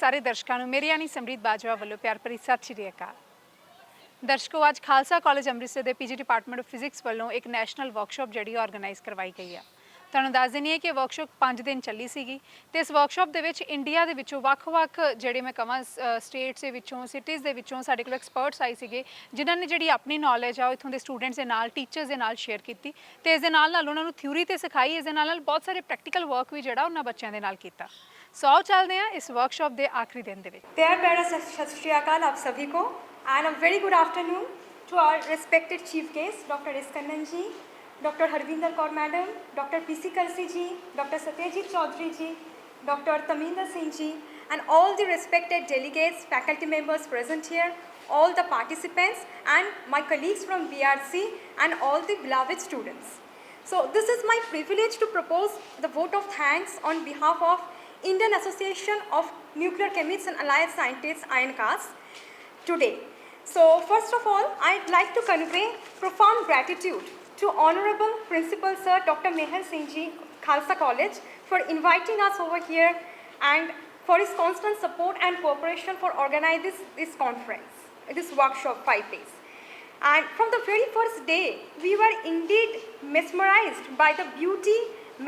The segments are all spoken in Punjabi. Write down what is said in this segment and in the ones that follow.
ਸਾਰੇ ਦਰਸ਼ਕਾਂ ਨੂੰ ਮੇਰੀ ਯਾਨੀ ਸਮਰੀਤ ਬਾਜਵਾ ਵੱਲੋਂ ਪਿਆਰ ਭਰੀ ਸਤਿ ਸ਼੍ਰੀ ਅਕਾਲ। ਦਰਸ਼ਕੋ, ਅੱਜ ਖਾਲਸਾ ਕਾਲਜ ਅੰਮ੍ਰਿਤਸਰ ਦੇ ਪੀਜੀ ਡਿਪਾਰਟਮੈਂਟ ਆਫ ਫਿਜ਼ਿਕਸ ਵੱਲੋਂ ਇੱਕ ਨੈਸ਼ਨਲ ਵਰਕਸ਼ਾਪ ਜਿਹੜੀ ਆਰਗੇਨਾਈਜ਼ ਕਰਵਾਈ ਗਈ ਆ। ਤੁਹਾਨੂੰ ਦੱਸ ਦਿੰਦੀ ਹਾਂ ਕਿ ਵਰਕਸ਼ਾਪ 5 ਦਿਨ ਚੱਲੀ ਸੀਗੀ ਤੇ ਇਸ ਵਰਕਸ਼ਾਪ ਦੇ ਵਿੱਚ ਇੰਡੀਆ ਦੇ ਵਿੱਚੋਂ ਵੱਖ-ਵੱਖ ਜਿਹੜੇ ਮੈਂ ਕਹਾਂ ਸਟੇਟਸ ਦੇ ਵਿੱਚੋਂ ਸਿਟੀਜ਼ ਦੇ ਵਿੱਚੋਂ ਸਾਡੇ ਕੋਲ ਐਕਸਪਰਟਸ ਆਏ ਸੀਗੇ ਜਿਨ੍ਹਾਂ ਨੇ ਜਿਹੜੀ ਆਪਣੀ ਨੌਲੇਜ ਆ ਉਹ ਇੱਥੋਂ ਦੇ ਸਟੂਡੈਂਟਸ ਦੇ ਨਾਲ ਟੀਚਰਸ ਦੇ ਨਾਲ ਸ਼ੇਅਰ ਕੀਤੀ ਤੇ ਇਸ ਦੇ ਨਾਲ ਉਹਨਾਂ ਨੂੰ ਥਿਊਰੀ ਤੇ ਸਿਖਾਈ। ਇਸ ਦੇ ਨਾਲ ਬਹੁਤ ਸਾਰੇ ਪ੍ਰੈਕਟੀਕਲ ਵਰਕ ਵੀ ਜਿਹੜਾ ਉਹਨਾਂ ਬੱਚਿਆਂ ਦੇ ਨਾਲ ਕੀਤਾ। सो चलते हैं इस वर्कशॉप के आखिरी दिन प्यार प्यारा सत श्री अकाल आप सभी को and a very good afternoon to our respected chief guest doctor S Kannan ji, doctor Harvinder Kaur madam, doctor P C Karsi ji, doctor Satyajit Chaudhary ji, doctor Tamindar Singh ji and all the respected delegates, faculty members present here, all the participants and my colleagues from BRC and all the beloved students. So this is my privilege to propose the vote of thanks on behalf of Indian Association of Nuclear Chemists and Allied Scientists, INCAS, today. So first of all, I'd like to convey profound gratitude to Honorable Principal Sir Dr. Meher Singh Ji, Khalsa College, for inviting us over here and for his constant support and cooperation for organizing this conference, this workshop 5 days. And from the very first day, we were indeed mesmerized by the beauty,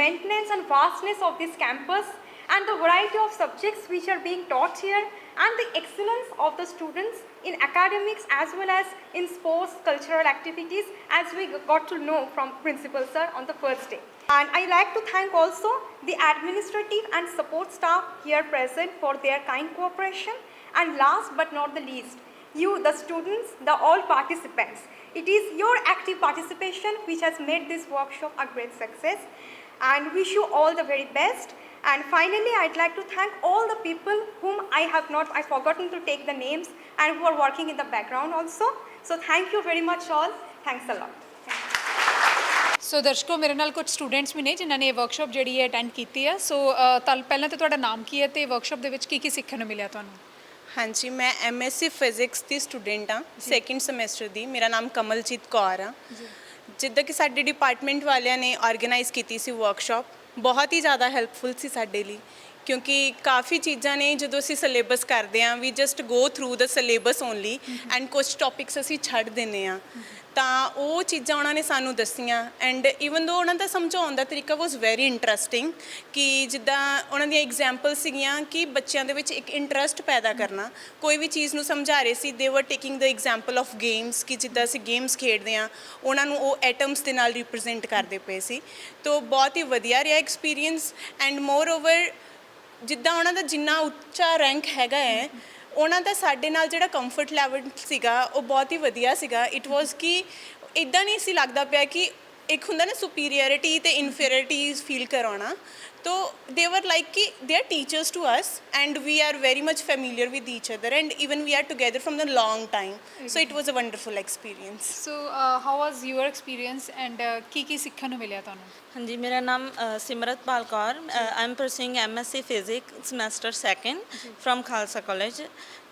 maintenance and vastness of this campus and the variety of subjects which are being taught here and the excellence of the students in academics as well as in sports, cultural activities, as we got to know from Principal Sir on the first day. And I like to thank also the administrative and support staff here present for their kind cooperation. And last but not the least, you, the students, the all participants. It is your active participation which has made this workshop a great success. And wish you all the very best. And finally, I'd like to thank all the people whom I've forgotten to take the names and who are working in the background also. So thank you very much all. Thanks a lot. ਸੋ ਦਰਸ਼ਕੋ, ਮੇਰੇ ਨਾਲ ਕੁਝ ਸਟੂਡੈਂਟਸ ਵੀ ਨੇ ਜਿਨ੍ਹਾਂ ਨੇ ਇਹ ਵਰਕਸ਼ਾਪ ਜਿਹੜੀ ਹੈ ਅਟੈਂਡ ਕੀਤੀ ਹੈ। ਸੋ ਪਹਿਲਾਂ ਤਾਂ ਤੁਹਾਡਾ ਨਾਮ ਕੀ ਹੈ ਤੇ ਵਰਕਸ਼ਾਪ ਦੇ ਵਿੱਚ ਕੀ ਸਿੱਖਣ ਨੂੰ ਮਿਲਿਆ ਤੁਹਾਨੂੰ? ਹਾਂਜੀ, ਮੈਂ MSc ਫਿਜ਼ਿਕਸ ਦੀ ਸਟੂਡੈਂਟ ਹਾਂ, ਸੈਕਿੰਡ ਸਮੈਸਟਰ ਦੀ। ਮੇਰਾ ਨਾਮ ਕਮਲਜੀਤ ਕੌਰ ਆ। ਜਿੱਦਾਂ ਕਿ ਸਾਡੇ ਡਿਪਾਰਟਮੈਂਟ ਵਾਲਿਆਂ ਨੇ ਆਰਗੇਨਾਈਜ਼ ਕੀਤੀ ਸੀ ਵਰਕਸ਼ਾਪ, ਬਹੁਤ ਹੀ ਜ਼ਿਆਦਾ ਹੈਲਪਫੁਲ ਸੀ ਸਾਡੇ ਲਈ, ਕਿਉਂਕਿ ਕਾਫੀ ਚੀਜ਼ਾਂ ਨੇ ਜਦੋਂ ਅਸੀਂ ਸਿਲੇਬਸ ਕਰਦੇ ਹਾਂ we just go through the syllabus only and ਕੁਝ ਟੌਪਿਕਸ ਅਸੀਂ ਛੱਡ ਦਿੰਦੇ ਹਾਂ, ਤਾਂ ਉਹ ਚੀਜ਼ਾਂ ਉਹਨਾਂ ਨੇ ਸਾਨੂੰ ਦੱਸੀਆਂ। ਐਂਡ ਈਵਨ ਦੋ ਉਹਨਾਂ ਦਾ ਸਮਝਾਉਣ ਦਾ ਤਰੀਕਾ ਵਾਸ ਵੈਰੀ ਇੰਟਰਸਟਿੰਗ, ਕਿ ਜਿੱਦਾਂ ਉਹਨਾਂ ਦੀਆਂ ਐਗਜ਼ਾਮਪਲ ਸੀਗੀਆਂ ਕਿ ਬੱਚਿਆਂ ਦੇ ਵਿੱਚ ਇੱਕ ਇੰਟਰਸਟ ਪੈਦਾ ਕਰਨਾ, ਕੋਈ ਵੀ ਚੀਜ਼ ਨੂੰ ਸਮਝਾ ਰਹੇ ਸੀ। ਦੇ ਵਰ taking the example of games, ਕਿ ਜਿੱਦਾਂ ਅਸੀਂ ਗੇਮਸ ਖੇਡਦੇ ਹਾਂ ਉਹਨਾਂ ਨੂੰ ਉਹ ਐਟਮਸ ਦੇ ਨਾਲ ਰਿਪਰੈਜ਼ੈਂਟ ਕਰਦੇ ਪਏ ਸੀ। ਤੋ ਬਹੁਤ ਹੀ ਵਧੀਆ ਰਿਹਾ ਐਕਸਪੀਰੀਅੰਸ। ਐਂਡ ਮੋਰ ਓਵਰ ਜਿੱਦਾਂ ਉਹਨਾਂ ਦਾ ਜਿੰਨਾ ਉੱਚਾ ਰੈਂਕ ਹੈਗਾ ਹੈ, ਉਹਨਾਂ ਦਾ ਸਾਡੇ ਨਾਲ ਜਿਹੜਾ ਕੰਫਰਟ ਲੈਵਲ ਸੀਗਾ ਉਹ ਬਹੁਤ ਹੀ ਵਧੀਆ ਸੀਗਾ। ਇਟ ਵਾਜ਼ ਕਿ ਇੱਦਾਂ ਨਹੀਂ ਸੀ ਲੱਗਦਾ ਪਿਆ ਕਿ ਇੱਕ ਹੁੰਦਾ ਨਾ ਸੁਪੀਰੀਅਰਿਟੀ ਅਤੇ ਇਨਫੀਰੀਅਰਿਟੀ ਫੀਲ ਕਰਾਉਣਾ। ਤੋ ਦੇ ਵਰ ਲਾਈਕ ਕਿ they are teachers to us and we are very much familiar with each other and even we are together from the long time. So it was a wonderful experience. So how was your experience and ਕੀ ਸਿੱਖਣ ਨੂੰ ਮਿਲਿਆ ਤੁਹਾਨੂੰ? ਹਾਂਜੀ, ਮੇਰਾ ਨਾਮ Simratpal Kaur. I am pursuing MSc physics semester 2 from Khalsa college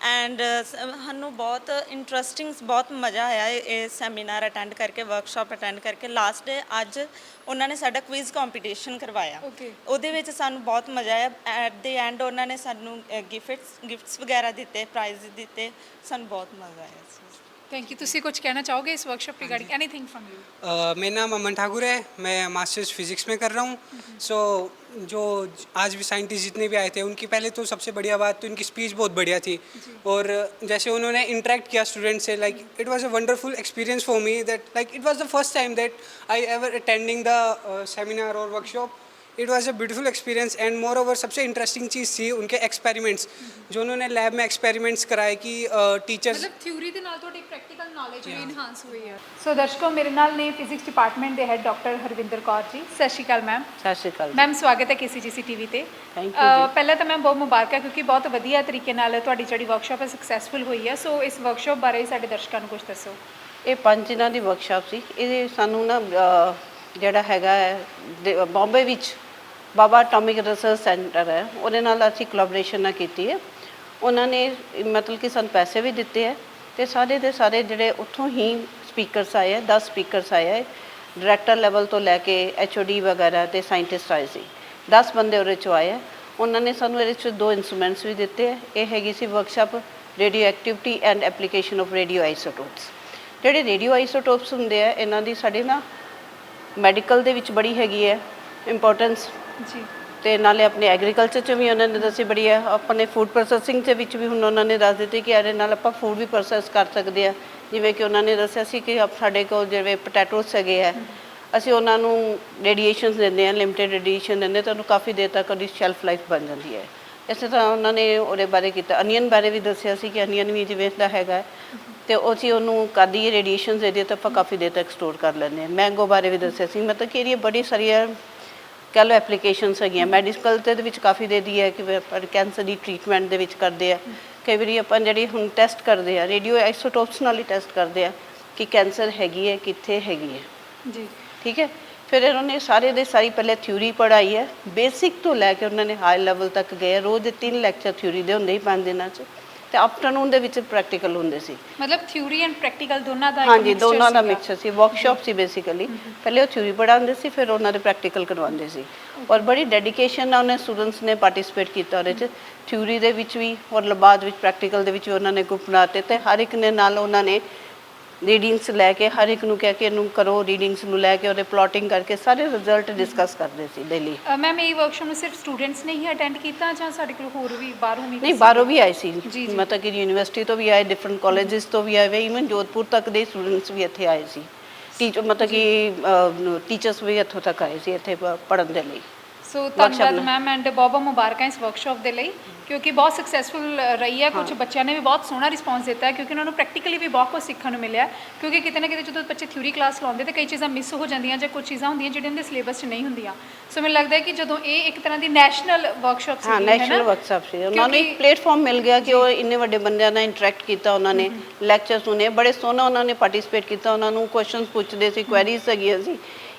and ਸਾਨੂੰ ਬਹੁਤ ਇੰਟਰਸਟਿੰਗ, ਬਹੁਤ ਮਜ਼ਾ ਆਇਆ ਇਹ ਸੈਮੀਨਾਰ ਅਟੈਂਡ ਕਰਕੇ, ਵਰਕਸ਼ਾਪ ਅਟੈਂਡ ਕਰਕੇ। ਲਾਸਟ ਡੇ ਅੱਜ ਉਹਨਾਂ ਨੇ ਸਾਡਾ ਕੁਇਜ਼ ਕੰਪੀਟੀਸ਼ਨ ਕਰਵਾਇਆ, ਉਹਦੇ ਵਿੱਚ ਸਾਨੂੰ ਬਹੁਤ ਮਜ਼ਾ ਆਇਆ। ਐਟ ਦੇ ਐਂਡ ਉਹਨਾਂ ਨੇ ਸਾਨੂੰ ਗਿਫਟਸ ਵਗੈਰਾ ਦਿੱਤੇ, ਪ੍ਰਾਈਜ਼ ਦਿੱਤੇ, ਸਾਨੂੰ ਬਹੁਤ ਮਜ਼ਾ ਆਇਆ ਸੀ। Thank you. तुसी कुछ कहना चाहोगे इस workshop regarding anything from you? मेरा नाम अमन ठाकुर है, मैं मास्टर्स फिज़िक्स में कर रहा हूँ। सो जो आज भी साइंटिस्ट जितने भी आए थे उनकी पहले तो सबसे बढ़िया बात तो इनकी स्पीच बहुत बढ़िया थी, और जैसे उन्होंने इंटरेक्ट किया स्टूडेंट से, like it was a wonderful experience for me, that like it was the first time that I ever attending the seminar और workshop. It was a beautiful experience and moreover सबसे इंटरेस्टिंग चीज़ थी उनके एक्सपेरिमेंट्स जो उन्होंने लैब में एक्सपेरिमेंट्स कराए कि टीचर्स मतलब थ्योरी ਦੇ ਨਾਲ ਤੁਹਾਡੀ ਪ੍ਰੈਕਟੀਕਲ ਨੌਲੇਜ ਵੀ ਇਨਹਾਂਸ ਹੋਈ ਹੈ। ਸੋ ਦਰਸ਼ਕੋ, ਮੇਰੇ ਨਾਲ ਨੇ ਫਿਜ਼ਿਕਸ ਡਿਪਾਰਟਮੈਂਟ ਦੇ ਹੈਡ ਡਾਕਟਰ ਹਰਵਿੰਦਰ ਕੌਰ ਜੀ। ਸਤਿ ਸ਼੍ਰੀ ਅਕਾਲ ਮੈਮ। ਸਤਿ ਸ਼੍ਰੀ ਅਕਾਲ ਮੈਮ, ਸਵਾਗਤ ਹੈ KCGC TV ਤੇ। Thank you. ਪਹਿਲਾਂ ਤਾਂ ਮੈਮ ਬਹੁਤ ਮੁਬਾਰਕਾਂ, ਕਿਉਂਕਿ ਬਹੁਤ ਵਧੀਆ ਤਰੀਕੇ ਨਾਲ ਤੁਹਾਡੀ ਜਿਹੜੀ ਵਰਕਸ਼ਾਪ ਹੈ ਸਕਸੈਸਫੁਲ ਹੋਈ ਹੈ। ਸੋ ਇਸ ਵਰਕਸ਼ਾਪ ਬਾਰੇ ਸਾਡੇ ਦਰਸ਼ਕਾਂ ਨੂੰ ਕੁਝ ਦੱਸੋ। ਇਹ 5 ਦਿਨਾਂ ਦੀ ਵਰਕਸ਼ਾਪ ਸੀ। ਇਹ ਸਾਨੂੰ ਨਾ ਜਿਹੜਾ ਹੈਗਾ ਬੰਬੇ ਵਿੱਚ ਬਾਬਾ ਐਟੋਮਿਕ ਰਿਸਰਚ ਸੈਂਟਰ ਹੈ, ਉਹਦੇ ਨਾਲ ਅਸੀਂ ਕੋਲੈਬੋਰੇਸ਼ਨ ਨਾਲ ਕੀਤੀ ਹੈ। ਉਹਨਾਂ ਨੇ ਮਤਲਬ ਕਿ ਸਾਨੂੰ ਪੈਸੇ ਵੀ ਦਿੱਤੇ ਹੈ ਅਤੇ ਸਾਰੇ ਦੇ ਸਾਰੇ ਜਿਹੜੇ ਉੱਥੋਂ ਹੀ ਸਪੀਕਰਸ ਆਏ ਹੈ, 10 ਸਪੀਕਰਸ ਆਏ ਹੈ, ਡਾਇਰੈਕਟਰ ਲੈਵਲ ਤੋਂ ਲੈ ਕੇ HOD ਵਗੈਰਾ ਅਤੇ ਸਾਇੰਟਿਸਟ ਆਏ ਸੀ। 10 ਬੰਦੇ ਉਹਦੇ 'ਚੋਂ ਆਏ ਹੈ। ਉਹਨਾਂ ਨੇ ਸਾਨੂੰ ਇਹਦੇ 'ਚ 2 ਇੰਸਟਰੂਮੈਂਟਸ ਵੀ ਦਿੱਤੇ ਹੈ। ਇਹ ਹੈਗੀ ਸੀ workshop radioactivity and application of radioisotopes. ਜਿਹੜੇ ਰੇਡੀਓ ਆਈਸੋਟੋਪਸ ਹੁੰਦੇ ਆ ਇਹਨਾਂ ਦੀ ਸਾਡੇ ਨਾ ਮੈਡੀਕਲ ਦੇ ਵਿੱਚ ਬੜੀ ਹੈਗੀ ਹੈ ਇੰਪੋਰਟੈਂਸ, ਜੀ ਤੇ ਨਾਲੇ ਆਪਣੇ ਐਗਰੀਕਲਚਰ 'ਚ ਵੀ ਉਹਨਾਂ ਨੇ ਦੱਸੀ ਬੜੀ ਹੈ। ਆਪਣੇ ਫੂਡ ਪ੍ਰੋਸੈਸਿੰਗ ਦੇ ਵਿੱਚ ਵੀ ਹੁਣ ਉਹਨਾਂ ਨੇ ਦੱਸ ਦਿੱਤੀ ਕਿ ਇਹਦੇ ਨਾਲ ਆਪਾਂ ਫੂਡ ਵੀ ਪ੍ਰੋਸੈਸ ਕਰ ਸਕਦੇ ਆ। ਜਿਵੇਂ ਕਿ ਉਹਨਾਂ ਨੇ ਦੱਸਿਆ ਸੀ ਕਿ ਸਾਡੇ ਕੋਲ ਜਿਵੇਂ ਪੋਟੈਟੋਸ ਹੈਗੇ ਆ, ਅਸੀਂ ਉਹਨਾਂ ਨੂੰ ਰੇਡੀਏਸ਼ਨਸ ਦਿੰਦੇ ਆ, ਲਿਮਿਟਿਡ ਰੇਡੀਏਸ਼ਨ ਦਿੰਦੇ, ਤਾਂ ਉਹਨੂੰ ਕਾਫੀ ਦੇਰ ਤੱਕ ਉਹਦੀ ਸ਼ੈਲਫ ਲਾਈਫ ਬਣ ਜਾਂਦੀ ਹੈ। ਇਸੇ ਤਰ੍ਹਾਂ ਉਹਨਾਂ ਨੇ ਉਹਦੇ ਬਾਰੇ ਕੀਤਾ, ਅਨੀਅਨ ਬਾਰੇ ਵੀ ਦੱਸਿਆ ਸੀ ਕਿ ਅਨੀਅਨ ਵੀ ਜਿਵੇਂ ਦਾ ਹੈਗਾ ਤੇ ਉਹ ਅਸੀਂ ਉਹਨੂੰ ਕਰ ਦਈਏ ਰੇਡੀਏਸ਼ਨ ਦੇ ਦਈਏ ਤਾਂ ਆਪਾਂ ਕਾਫੀ ਦੇਰ ਤੱਕ ਸਟੋਰ ਕਰ ਲੈਂਦੇ ਹਾਂ। ਮੈਂਗੋ ਬਾਰੇ ਵੀ ਦੱਸਿਆ ਸੀ, ਮਤਲਬ ਕਿ ਇਹਦੀਆਂ ਬੜੀ ਸਾਰੀਆਂ ਕਹਿ ਲਓ ਐਪਲੀਕੇਸ਼ਨਸ ਹੈਗੀਆਂ। ਮੈਡੀਕਲ ਦੇ ਵਿੱਚ ਕਾਫੀ ਦੇ ਦੀ ਹੈ ਕਿ ਆਪਾਂ ਕੈਂਸਰ ਦੀ ਟ੍ਰੀਟਮੈਂਟ ਦੇ ਵਿੱਚ ਕਰਦੇ ਆ। ਕਈ ਵਾਰੀ ਆਪਾਂ ਜਿਹੜੀ ਹੁਣ ਟੈਸਟ ਕਰਦੇ ਆ ਰੇਡੀਓ ਆਈਸੋਟੋਪਸ ਨਾਲ ਹੀ ਟੈਸਟ ਕਰਦੇ ਆ ਕਿ ਕੈਂਸਰ ਹੈਗੀ ਹੈ, ਕਿੱਥੇ ਹੈਗੀ ਹੈ। ਜੀ ਠੀਕ ਹੈ। ਫਿਰ ਇਹਨਾਂ ਨੇ ਸਾਰੇ ਦੇ ਸਾਰੀ ਪਹਿਲੇ ਥਿਊਰੀ ਪੜ੍ਹਾਈ ਹੈ, ਬੇਸਿਕ ਤੋਂ ਲੈ ਕੇ ਉਹਨਾਂ ਨੇ ਹਾਈ ਲੈਵਲ ਤੱਕ ਗਏ। ਰੋਜ਼ ਦੇ 3 ਲੈਕਚਰ ਥਿਊਰੀ ਦੇ ਹੁੰਦੇ ਹੀ 5 ਦਿਨਾਂ 'ਚ, ਤੇ ਆਫਟਰਨੂਨ ਦੇ ਵਿੱਚ ਪ੍ਰੈਕਟੀਕਲ ਹੁੰਦੇ ਸੀ। ਮਤਲਬ ਥਿਊਰੀ ਐਂਡ ਪ੍ਰੈਕਟੀਕਲ ਦੋਨਾਂ ਦਾ ਹਾਂਜੀ, ਦੋਨਾਂ ਦਾ ਮਿਕਸਚਰ ਸੀ। ਵਰਕਸ਼ਾਪ ਸੀ ਬੇਸਿਕਲੀ। ਪਹਿਲੇ ਉਹ ਥਿਊਰੀ ਪੜ੍ਹਾਉਂਦੇ ਸੀ, ਫਿਰ ਉਹਨਾਂ ਦੇ ਪ੍ਰੈਕਟੀਕਲ ਕਰਵਾਉਂਦੇ ਸੀ। ਔਰ ਬੜੀ ਡੈਡੀਕੇਸ਼ਨ ਨਾਲ ਉਹਨੇ ਸਟੂਡੈਂਟਸ ਨੇ ਪਾਰਟਿਸਿਪੇਟ ਕੀਤਾ ਉਹਦੇ 'ਚ, ਥਿਊਰੀ ਦੇ ਵਿੱਚ ਵੀ ਔਰ ਬਾਅਦ ਵਿੱਚ ਪ੍ਰੈਕਟੀਕਲ ਦੇ ਵਿੱਚ ਵੀ ਉਹਨਾਂ ਨੇ ਗਰੁੱਪ ਬਣਾਤੇ ਤੇ ਹਰ ਇੱਕ ਨੇ ਨਾਲ ਉਹਨਾਂ ਨੇ ਰੀਡਿੰਗਸ ਲੈ ਕੇ ਹਰ ਇੱਕ ਨੂੰ ਕਹਿ ਕੇ ਇਹਨੂੰ ਕਰੋ, ਰੀਡਿੰਗਸ ਨੂੰ ਲੈ ਕੇ ਉਹਦੇ ਪਲੋਟਿੰਗ ਕਰਕੇ ਸਾਰੇ ਰਿਜ਼ਲਟ ਡਿਸਕਸ ਕਰਦੇ ਸੀ ਡੇਲੀ। ਮੈਮ ਇਹ ਵਰਕਸ਼ਾਪ ਨੂੰ ਸਿਰਫ ਸਟੂਡੈਂਟਸ ਨੇ ਹੀ ਅਟੈਂਡ ਕੀਤਾ ਜਾਂ ਸਾਡੇ ਕੋਲ ਹੋਰ ਵੀ ਬਾਹਰੋਂ ਵੀ ਨਹੀਂ, ਬਾਹਰੋਂ ਵੀ ਆਏ ਸੀ, ਜੀ। ਮਤਲਬ ਕਿ ਯੂਨੀਵਰਸਿਟੀ ਤੋਂ ਵੀ ਆਏ, ਡਿਫਰੈਂਟ ਕਾਲਜਿਸ ਤੋਂ ਵੀ ਆਏ ਵੇ, ਇਵਨ ਜੋਧਪੁਰ ਤੱਕ ਦੇ ਸਟੂਡੈਂਟਸ ਵੀ ਇੱਥੇ ਆਏ ਸੀ। ਟੀਚਰ ਮਤਲਬ ਕਿ ਟੀਚਰਸ ਵੀ ਇੱਥੋਂ ਤੱਕ ਆਏ ਸੀ ਇੱਥੇ ਪੜ੍ਹਨ ਦੇ ਲਈ। ਸੋ ਧੰਨਵਾਦ ਮੈਮ ਐਂਡ ਬਹੁਤ ਮੁਬਾਰਕਾਂ ਇਸ ਵਰਕਸ਼ਾਪ ਦੇ ਲਈ, ਕਿਉਂਕਿ ਬਹੁਤ ਸਕਸੈਸਫੁਲ ਰਹੀ ਹੈ। ਕੁਝ ਬੱਚਿਆਂ ਨੇ ਵੀ ਬਹੁਤ ਸੋਹਣਾ ਰਿਸਪੌਂਸ ਦਿੱਤਾ ਹੈ, ਕਿਉਂਕਿ ਉਹਨਾਂ ਨੂੰ ਪ੍ਰੈਕਟੀਕਲੀ ਵੀ ਬਹੁਤ ਕੁਝ ਸਿੱਖਣ ਨੂੰ ਮਿਲਿਆ। ਕਿਉਂਕਿ ਕਿਤੇ ਨਾ ਕਿਤੇ ਜਦੋਂ ਬੱਚੇ ਥਿਊਰੀ ਕਲਾਸ ਲਾਉਂਦੇ ਤਾਂ ਕਈ ਚੀਜ਼ਾਂ ਮਿਸ ਹੋ ਜਾਂਦੀਆਂ ਜਾਂ ਕੁਝ ਚੀਜ਼ਾਂ ਹੁੰਦੀਆਂ ਜਿਹੜੀਆਂ ਉਹਦੇ ਸਿਲੇਬਸ 'ਚ ਨਹੀਂ ਹੁੰਦੀਆਂ। ਸੋ ਮੈਨੂੰ ਲੱਗਦਾ ਹੈ ਕਿ ਜਦੋਂ ਇਹ ਇੱਕ ਤਰ੍ਹਾਂ ਦੀ ਨੈਸ਼ਨਲ ਵਰਕਸ਼ਾਪ ਸੀ, ਹਾਂ, ਨੈਸ਼ਨਲ ਵਰਕਸ਼ਾਪ ਸੀ। ਉਹਨਾਂ ਨੂੰ ਇੱਕ ਪਲੇਟਫਾਰਮ ਮਿਲ ਗਿਆ ਕਿ ਉਹ ਇੰਨੇ ਵੱਡੇ ਬੰਦਿਆਂ ਨਾਲ ਇੰਟਰੈਕਟ ਕੀਤਾ। ਉਹਨਾਂ ਨੇ ਲੈਕਚਰ ਸੁਣੇ, ਬੜੇ ਸੋਹਣਾ ਉਹਨਾਂ ਨੇ ਪਾਰਟਿਸਿਪੇਟ ਕੀਤਾ। ਉਹਨਾਂ ਨੂੰ ਕੁਐਸਚਨਸ ਪੁੱਛਦੇ ਸੀ, ਕੁਐਰੀਜ਼ ਹੈਗੀਆਂ ਸੀ।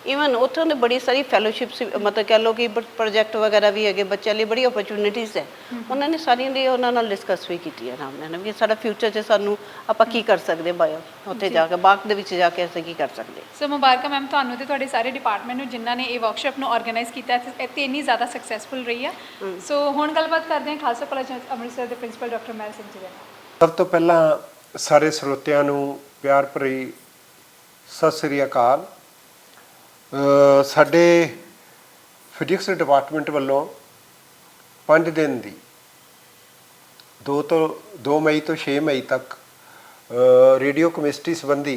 ਈਵਨ ਉੱਥੋਂ ਦੇ ਬੜੀ ਸਾਰੀ ਫੈਲੋਸ਼ਿਪਸ, ਮਤਲਬ ਕਹਿ ਲਓ ਕਿ ਪ੍ਰੋਜੈਕਟ ਵਗੈਰਾ ਵੀ ਹੈਗੇ ਬੱਚਿਆਂ ਲਈ, ਬੜੀ ਓਪਰਚੁਨਿਟੀਜ਼ ਹੈ। ਉਹਨਾਂ ਨੇ ਸਾਰੀਆਂ ਦੀ ਉਹਨਾਂ ਨਾਲ ਡਿਸਕਸ ਵੀ ਕੀਤੀ ਹੈ ਆਰਾਮ ਨਾਲ ਵੀ ਸਾਡਾ ਫਿਊਚਰ 'ਚ ਸਾਨੂੰ ਆਪਾਂ ਕੀ ਕਰ ਸਕਦੇ ਬਾਇਓ ਉੱਥੇ ਜਾ ਕੇ ਬਾਗ ਦੇ ਵਿੱਚ ਜਾ ਕੇ ਅਸੀਂ ਕੀ ਕਰ ਸਕਦੇ। ਸੋ ਮੁਬਾਰਕਾਂ ਮੈਮ ਤੁਹਾਨੂੰ ਤੇ ਤੁਹਾਡੇ ਸਾਰੇ ਡਿਪਾਰਟਮੈਂਟ ਨੂੰ ਜਿਨ੍ਹਾਂ ਨੇ ਇਹ ਵਰਕਸ਼ਾਪ ਨੂੰ ਆਰਗੇਨਾਈਜ਼ ਕੀਤਾ ਤੇ ਇੰਨੀ ਜ਼ਿਆਦਾ ਸਕਸੈਸਫੁਲ ਰਹੀ ਹੈ। ਸੋ ਹੁਣ ਗੱਲਬਾਤ ਕਰਦੇ ਹਾਂ ਖਾਲਸਾ ਕਾਲਜ ਅੰਮ੍ਰਿਤਸਰ ਦੇ ਪ੍ਰਿੰਸੀਪਲ ਡਾਕਟਰ ਮਹਿਲ ਸਿੰਘ ਜੀ ਦੇ ਨਾਲ। ਸਭ ਤੋਂ ਪਹਿਲਾਂ ਸਾਰੇ ਸਰੋਤਿਆਂ ਨੂੰ ਪਿਆਰ ਭਰੀ ਸਤਿ ਸ੍ਰੀ ਅਕਾਲ। ਸਾਡੇ ਫਿਜ਼ਿਕਸ ਡਿਪਾਰਟਮੈਂਟ ਵੱਲੋਂ 5 ਦਿਨ ਦੀ 2 ਮਈ ਤੋਂ 6 ਮਈ ਤੱਕ ਰੇਡੀਓ ਕੈਮਿਸਟਰੀ ਸੰਬੰਧੀ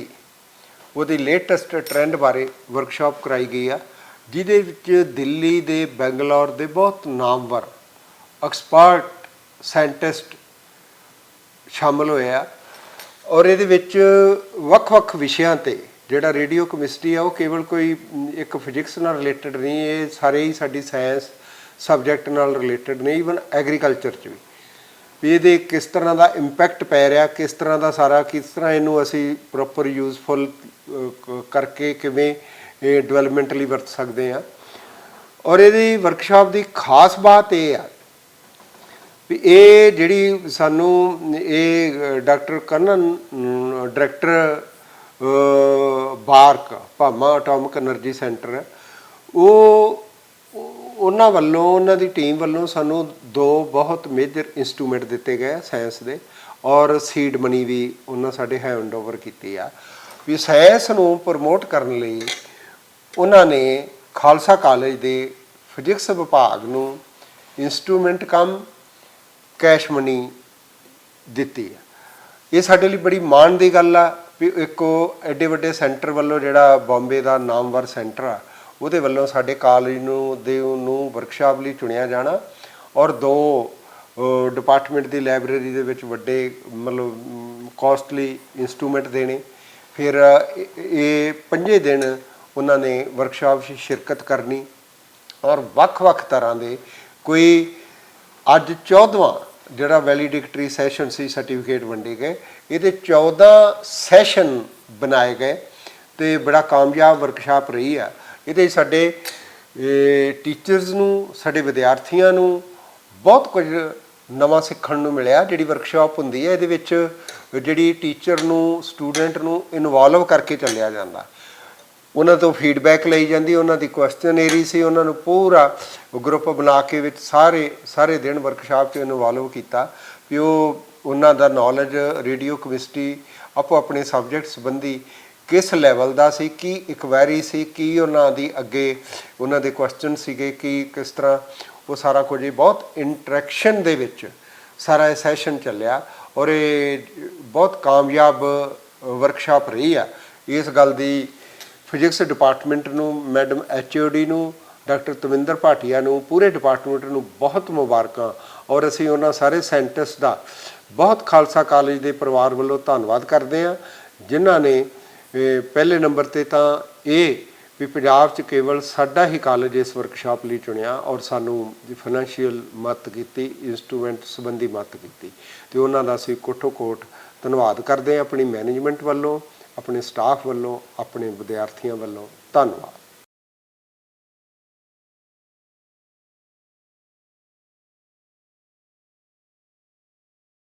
ਉਹਦੀ ਲੇਟੈਸਟ ਟ੍ਰੈਂਡ ਬਾਰੇ ਵਰਕਸ਼ਾਪ ਕਰਾਈ ਗਈ ਆ, ਜਿਹਦੇ ਵਿੱਚ ਦਿੱਲੀ ਦੇ, ਬੈਂਗਲੌਰ ਦੇ ਬਹੁਤ ਨਾਮਵਰ ਐਕਸਪਰਟ ਸਾਇੰਟਿਸਟ ਸ਼ਾਮਲ ਹੋਏ ਆ। ਔਰ ਇਹਦੇ ਵਿੱਚ ਵੱਖ-ਵੱਖ ਵਿਸ਼ਿਆਂ ਤੇ ਜਿਹੜਾ ਰੇਡੀਓ ਕੈਮਿਸਟਰੀ ਆ ਉਹ ਕੇਵਲ ਕੋਈ ਇੱਕ ਫਿਜ਼ਿਕਸ ਨਾਲ ਰਿਲੇਟਡ ਨਹੀਂ, ਇਹ ਸਾਰੇ ਹੀ ਸਾਡੀ ਸਾਇੰਸ ਸਬਜੈਕਟ ਨਾਲ ਰਿਲੇਟਡ ਨੇ। ਈਵਨ ਐਗਰੀਕਲਚਰ 'ਚ ਵੀ ਇਹਦੇ ਕਿਸ ਤਰ੍ਹਾਂ ਦਾ ਇੰਪੈਕਟ ਪੈ ਰਿਹਾ, ਕਿਸ ਤਰ੍ਹਾਂ ਦਾ ਸਾਰਾ, ਕਿਸ ਤਰ੍ਹਾਂ ਇਹਨੂੰ ਅਸੀਂ ਪ੍ਰੋਪਰ ਯੂਜ਼ਫੁਲ ਕਰਕੇ ਕਿਵੇਂ ਇਹ ਡਿਵੈਲਪਮੈਂਟ ਲਈ ਵਰਤ ਸਕਦੇ ਹਾਂ। ਔਰ ਇਹਦੀ ਵਰਕਸ਼ਾਪ ਦੀ ਖਾਸ ਬਾਤ ਇਹ ਆ ਵੀ ਇਹ ਜਿਹੜੀ ਸਾਨੂੰ ਇਹ ਡਾਕਟਰ ਕਰਨਨ ਡਾਇਰੈਕਟਰ ਬਾਰਕ ਭਾਮਾ ਐਟੋਮਿਕ ਐਨਰਜੀ ਸੈਂਟਰ, ਉਹਨਾਂ ਵੱਲੋਂ, ਉਹਨਾਂ ਦੀ ਟੀਮ ਵੱਲੋਂ ਸਾਨੂੰ 2 ਬਹੁਤ ਮੇਜਰ ਇੰਸਟਰੂਮੈਂਟ ਦਿੱਤੇ ਗਏ ਸਾਇੰਸ ਦੇ, ਔਰ ਸੀਡ ਮਨੀ ਵੀ ਉਹਨਾਂ ਸਾਡੇ ਹੈਂਡ ਓਵਰ ਕੀਤੀ ਆ। ਵੀ ਸਾਇੰਸ ਨੂੰ ਪ੍ਰਮੋਟ ਕਰਨ ਲਈ ਉਹਨਾਂ ਨੇ ਖਾਲਸਾ ਕਾਲਜ ਦੇ ਫਿਜ਼ਿਕਸ ਵਿਭਾਗ ਨੂੰ ਇੰਸਟਰੂਮੈਂਟ ਕਮ ਕੈਸ਼ ਮਨੀ ਦਿੱਤੀ ਆ। ਇਹ ਸਾਡੇ ਲਈ ਬੜੀ ਮਾਣ ਦੀ ਗੱਲ ਆ ਵੀ ਇੱਕੋ ਐਡੇ ਵੱਡੇ ਸੈਂਟਰ ਵੱਲੋਂ, ਜਿਹੜਾ ਬੰਬੇ ਦਾ ਨਾਮਵਰ ਸੈਂਟਰ ਆ, ਉਹਦੇ ਵੱਲੋਂ ਸਾਡੇ ਕਾਲਜ ਨੂੰ ਵਰਕਸ਼ਾਪ ਲਈ ਚੁਣਿਆ ਜਾਣਾ, ਔਰ 2 ਡਿਪਾਰਟਮੈਂਟ ਦੀ ਲਾਇਬ੍ਰੇਰੀ ਦੇ ਵਿੱਚ ਵੱਡੇ ਮਤਲਬ ਕੋਸਟਲੀ ਇੰਸਟਰੂਮੈਂਟ ਦੇਣੇ। ਫਿਰ ਇਹ 5 ਦਿਨ ਉਹਨਾਂ ਨੇ ਵਰਕਸ਼ਾਪ 'ਚ ਸ਼ਿਰਕਤ ਕਰਨੀ, ਔਰ ਵੱਖ-ਵੱਖ ਤਰ੍ਹਾਂ ਦੇ ਕੋਈ ਅੱਜ 14ਵਾਂ ਜਿਹੜਾ ਵੈਲੀਡਿਕਟਰੀ ਸੈਸ਼ਨ ਸੀ, ਸਰਟੀਫਿਕੇਟ ਵੰਡੇ ਗਏ। ਇਹਦੇ 14 ਸੈਸ਼ਨ ਬਣਾਏ ਗਏ ਤੇ ਬੜਾ ਕਾਮਯਾਬ ਵਰਕਸ਼ਾਪ ਰਹੀ ਆ। ਇਹਦੇ ਸਾਡੇ ਟੀਚਰਸ ਨੂੰ, ਸਾਡੇ ਵਿਦਿਆਰਥੀਆਂ ਨੂੰ ਬਹੁਤ ਕੁਝ ਨਵਾਂ ਸਿੱਖਣ ਨੂੰ ਮਿਲਿਆ। ਜਿਹੜੀ ਵਰਕਸ਼ਾਪ ਹੁੰਦੀ ਹੈ ਇਹਦੇ ਵਿੱਚ ਜਿਹੜੀ ਟੀਚਰ ਨੂੰ, ਸਟੂਡੈਂਟ ਨੂੰ ਇਨਵੋਲਵ ਕਰਕੇ ਚੱਲਿਆ ਜਾਂਦਾ। ਉਹਨਾਂ ਤੋਂ ਫੀਡਬੈਕ ਲਈ ਜਾਂਦੀ, ਉਹਨਾਂ ਦੀ ਕੁਐਸਚਨੇਰੀ ਸੀ, ਉਹਨਾਂ ਨੂੰ ਪੂਰਾ ਗਰੁੱਪ ਬਣਾ ਕੇ ਵਿੱਚ ਸਾਰੇ ਦਿਨ ਵਰਕਸ਼ਾਪ 'ਚ ਇਨਵੋਲਵ ਕੀਤਾ ਵੀ ਉਹ ਉਹਨਾਂ ਦਾ ਨੌਲੇਜ ਰੇਡੀਓ ਕੈਮਿਸਟਰੀ ਆਪੋ ਆਪਣੇ ਸਬਜੈਕਟ ਸੰਬੰਧੀ ਕਿਸ ਲੈਵਲ ਦਾ ਸੀ, ਕੀ ਇਨਕੁਆਇਰੀ ਸੀ, ਕੀ ਉਹਨਾਂ ਦੀ ਅੱਗੇ ਉਹਨਾਂ ਦੇ ਕੁਐਸਚਨ ਸੀਗੇ, ਕੀ ਕਿਸ ਤਰ੍ਹਾਂ ਉਹ ਸਾਰਾ ਕੁਝ ਹੀ ਬਹੁਤ ਇੰਟਰੈਕਸ਼ਨ ਦੇ ਵਿੱਚ ਸਾਰਾ ਇਹ ਸੈਸ਼ਨ ਚੱਲਿਆ ਔਰ ਇਹ ਬਹੁਤ ਕਾਮਯਾਬ ਵਰਕਸ਼ਾਪ ਰਹੀ ਆ। ਇਸ ਗੱਲ ਦੀ ਫਿਜ਼ਿਕਸ ਡਿਪਾਰਟਮੈਂਟ ਨੂੰ, ਮੈਡਮ HOD ਨੂੰ, ਡਾਕਟਰ ਤਵਿੰਦਰ ਭਾਟੀਆ ਨੂੰ, ਪੂਰੇ ਡਿਪਾਰਟਮੈਂਟ ਨੂੰ ਬਹੁਤ ਮੁਬਾਰਕਾਂ ਔਰ ਅਸੀਂ ਉਹਨਾਂ ਸਾਰੇ ਸਾਇੰਟਿਸਟ ਦਾ ਬਹੁਤ ਖਾਲਸਾ ਕਾਲਜ ਦੇ ਪਰਿਵਾਰ ਵੱਲੋਂ ਧੰਨਵਾਦ ਕਰਦੇ ਹਾਂ ਜਿਨ੍ਹਾਂ ਨੇ ਪਹਿਲੇ ਨੰਬਰ ਤੇ ਤਾਂ ਇਹ ਵੀ ਪੰਜਾਬ 'ਚ ਕੇਵਲ ਸਾਡਾ ਹੀ ਕਾਲਜ ਇਸ ਵਰਕਸ਼ਾਪ ਲਈ ਚੁਣਿਆ ਔਰ ਸਾਨੂੰ ਫਾਈਨੈਂਸ਼ੀਅਲ ਮਦਦ ਕੀਤੀ, ਇੰਸਟਰੂਮੈਂਟ ਸੰਬੰਧੀ ਮਦਦ ਕੀਤੀ ਤੇ ਉਹਨਾਂ ਦਾ ਅਸੀਂ ਕੋਟੋ ਕੋਟ ਧੰਨਵਾਦ ਕਰਦੇ ਹਾਂ ਆਪਣੀ ਮੈਨੇਜਮੈਂਟ ਵੱਲੋਂ, ਆਪਣੇ ਸਟਾਫ ਵੱਲੋਂ, ਆਪਣੇ ਵਿਦਿਆਰਥੀਆਂ ਵੱਲੋਂ। ਧੰਨਵਾਦ।